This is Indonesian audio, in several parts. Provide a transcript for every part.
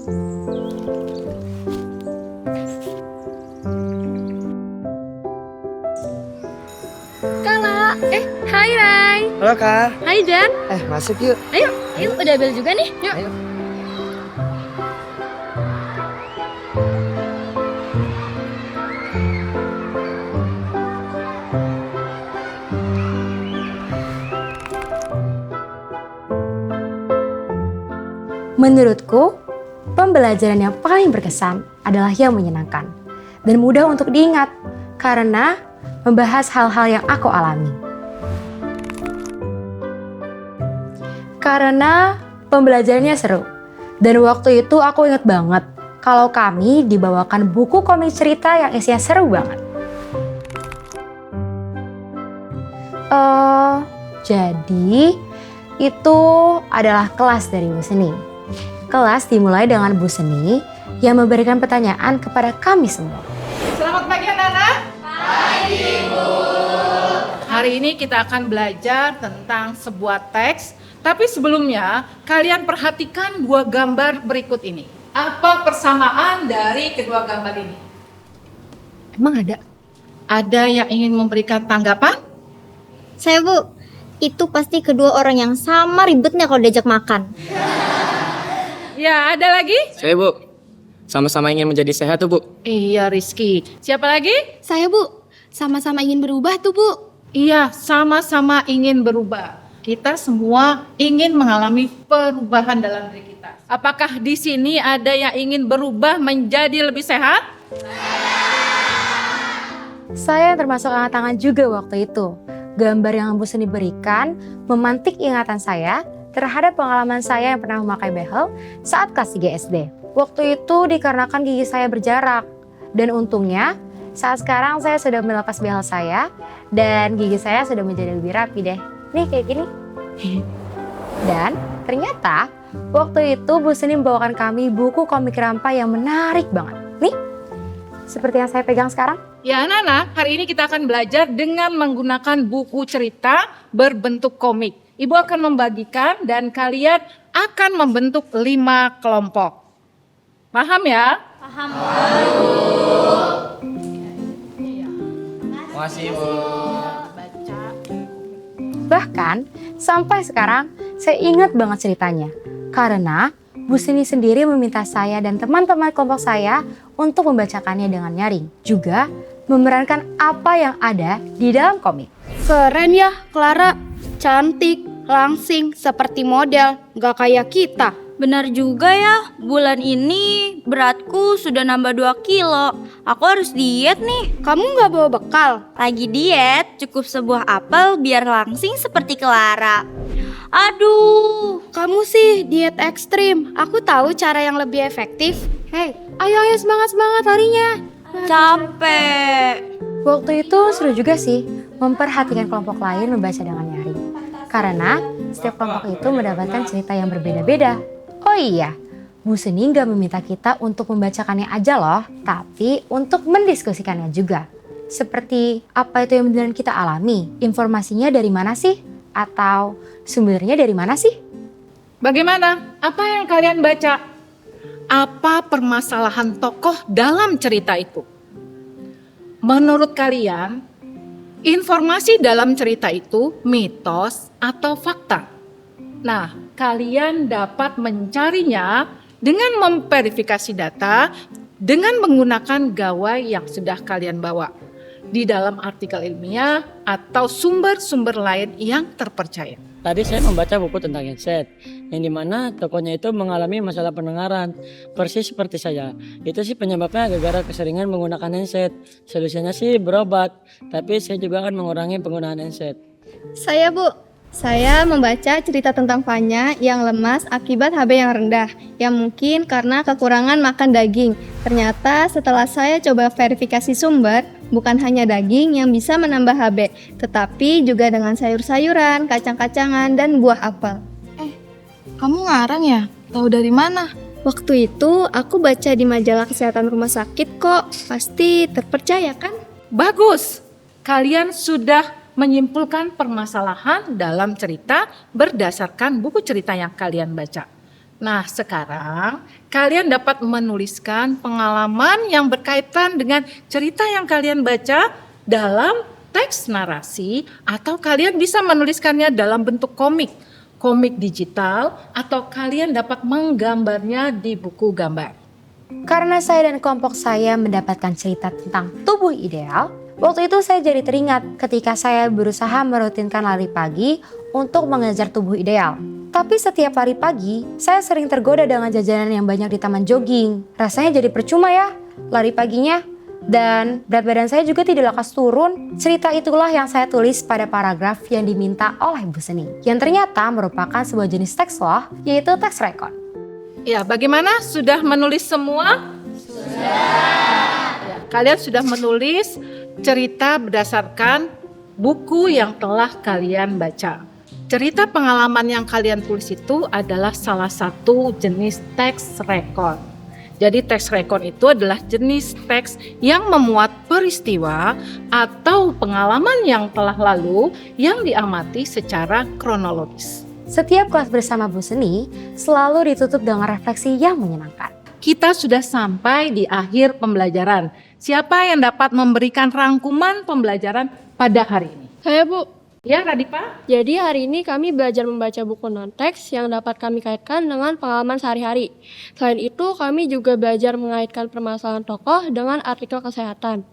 Kala, hai Rai. Halo Kak. Hai Dan. Masuk yuk. Ayo udah bel juga nih. Yuk. Ayo. Menurutku, pembelajaran yang paling berkesan adalah yang menyenangkan dan mudah untuk diingat karena membahas hal-hal yang aku alami. Karena pembelajarannya seru dan waktu itu aku ingat banget kalau kami dibawakan buku komik cerita yang isinya seru banget. Jadi itu adalah kelas dari Bu Seni. Kelas dimulai dengan Bu Seni yang memberikan pertanyaan kepada kami semua. Selamat pagi anak-anak. Pagi Bu. Hari ini kita akan belajar tentang sebuah teks. Tapi sebelumnya kalian perhatikan dua gambar berikut ini. Apa persamaan dari kedua gambar ini? Emang ada? Ada yang ingin memberikan tanggapan? Saya Bu, itu pasti kedua orang yang sama ribetnya kalau diajak makan. Ya, ada lagi? Saya Bu. Sama-sama ingin menjadi sehat tuh Bu. Iya, Rizky. Siapa lagi? Saya Bu, sama-sama ingin berubah tuh Bu. Iya, sama-sama ingin berubah. Kita semua ingin mengalami perubahan dalam diri kita. Apakah di sini ada yang ingin berubah menjadi lebih sehat? Saya termasuk angkat tangan juga waktu itu. Gambar yang Bu Seni berikan memantik ingatan saya terhadap pengalaman saya yang pernah memakai behel saat kelas 3 SD. Waktu itu dikarenakan gigi saya berjarak. Dan untungnya saat sekarang saya sudah melepas behel saya dan gigi saya sudah menjadi lebih rapi deh. Nih kayak gini. Dan ternyata waktu itu Bu Seni membawakan kami buku komik rampa yang menarik banget. Nih, seperti yang saya pegang sekarang. Ya anak-anak, hari ini kita akan belajar dengan menggunakan buku cerita berbentuk komik. Ibu akan membagikan dan kalian akan membentuk 5 kelompok. Paham ya? Paham. Makasih Bu. Bahkan sampai sekarang saya ingat banget ceritanya. Karena Bu Seni sendiri meminta saya dan teman-teman kelompok saya untuk membacakannya dengan nyaring. Juga memerankan apa yang ada di dalam komik. Keren ya Clara, cantik, langsing, seperti model, gak kayak kita. Benar juga ya, bulan ini beratku sudah nambah 2 kilo. Aku harus diet nih. Kamu gak bawa bekal? Lagi diet, cukup sebuah apel biar langsing seperti Clara. Aduh, Kamu sih diet ekstrim, aku tahu cara yang lebih efektif. Hei, ayo semangat larinya. capek. Waktu itu seru juga sih memperhatikan kelompok lain membaca dengan nyaring. Karena setiap kelompok itu mendapatkan cerita yang berbeda-beda. Oh iya, Bu Seni nggak meminta kita untuk membacakannya aja loh, tapi untuk mendiskusikannya juga. Seperti apa itu yang benar kita alami? Informasinya dari mana sih? Atau sumbernya dari mana sih? Bagaimana? Apa yang kalian baca? Apa permasalahan tokoh dalam cerita itu? Menurut kalian, informasi dalam cerita itu mitos atau fakta? Nah, kalian dapat mencarinya dengan memverifikasi data dengan menggunakan gawai yang sudah kalian bawa di dalam artikel ilmiah atau sumber-sumber lain yang terpercaya. Tadi saya membaca buku tentang headset, yang dimana tokohnya itu mengalami masalah pendengaran, persis seperti saya. Itu sih penyebabnya gara-gara keseringan menggunakan handset. Solusinya sih berobat, tapi saya juga akan mengurangi penggunaan handset. Saya Bu, saya membaca cerita tentang Fanya yang lemas akibat HB yang rendah, yang mungkin karena kekurangan makan daging. Ternyata setelah saya coba verifikasi sumber, bukan hanya daging yang bisa menambah HB, tetapi juga dengan sayur-sayuran, kacang-kacangan, dan buah apel. Kamu ngarang ya? Tahu dari mana? Waktu itu aku baca di majalah kesehatan rumah sakit kok, pasti terpercaya kan? Bagus, kalian sudah menyimpulkan permasalahan dalam cerita berdasarkan buku cerita yang kalian baca. Nah, sekarang kalian dapat menuliskan pengalaman yang berkaitan dengan cerita yang kalian baca dalam teks narasi, atau kalian bisa menuliskannya dalam bentuk komik digital, atau kalian dapat menggambarnya di buku gambar. Karena saya dan kelompok saya mendapatkan cerita tentang tubuh ideal, waktu itu saya jadi teringat ketika saya berusaha merutinkan lari pagi untuk mengejar tubuh ideal. Tapi setiap lari pagi, saya sering tergoda dengan jajanan yang banyak di taman jogging. Rasanya jadi percuma ya, lari paginya. Dan berat badan saya juga tidak lekas turun. Cerita itulah yang saya tulis pada paragraf yang diminta oleh Bu Seni. Yang ternyata merupakan sebuah jenis teks loh, yaitu teks rekon. Ya, bagaimana? Sudah menulis semua? Sudah. Ya, kalian sudah menulis cerita berdasarkan buku yang telah kalian baca. Cerita pengalaman yang kalian tulis itu adalah salah satu jenis teks rekon. Jadi teks rekon itu adalah jenis teks yang memuat peristiwa atau pengalaman yang telah lalu yang diamati secara kronologis. Setiap kelas bersama Bu Seni selalu ditutup dengan refleksi yang menyenangkan. Kita sudah sampai di akhir pembelajaran. Siapa yang dapat memberikan rangkuman pembelajaran pada hari ini? Saya, Bu. Ya, Radipa? Jadi hari ini kami belajar membaca buku non-teks yang dapat kami kaitkan dengan pengalaman sehari-hari. Selain itu, kami juga belajar mengaitkan permasalahan tokoh dengan artikel kesehatan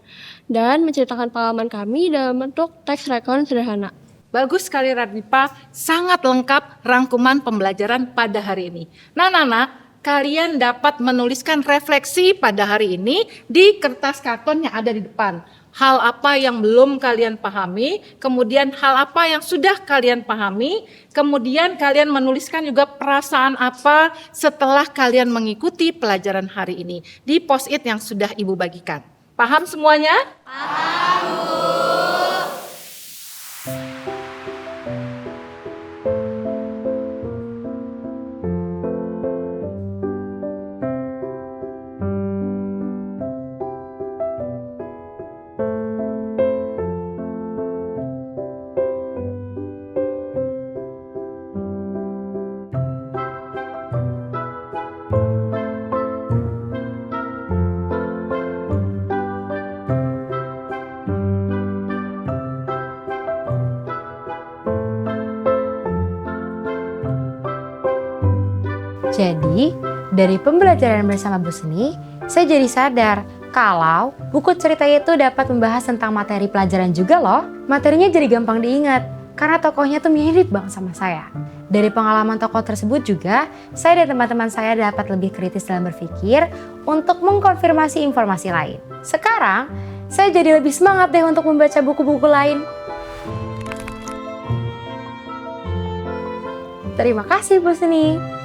dan menceritakan pengalaman kami dalam bentuk teks rekon sederhana. Bagus sekali Radipa, sangat lengkap rangkuman pembelajaran pada hari ini. Nah, kalian dapat menuliskan refleksi pada hari ini di kertas karton yang ada di depan. Hal apa yang belum kalian pahami, kemudian hal apa yang sudah kalian pahami, kemudian kalian menuliskan juga perasaan apa setelah kalian mengikuti pelajaran hari ini di post-it yang sudah Ibu bagikan. Paham semuanya? Paham, Bu. Jadi, dari pembelajaran bersama Bu Seni, saya jadi sadar kalau buku cerita itu dapat membahas tentang materi pelajaran juga loh. Materinya jadi gampang diingat, karena tokohnya tuh mirip banget sama saya. Dari pengalaman tokoh tersebut juga, saya dan teman-teman saya dapat lebih kritis dalam berpikir untuk mengkonfirmasi informasi lain. Sekarang, saya jadi lebih semangat deh untuk membaca buku-buku lain. Terima kasih Bu Seni.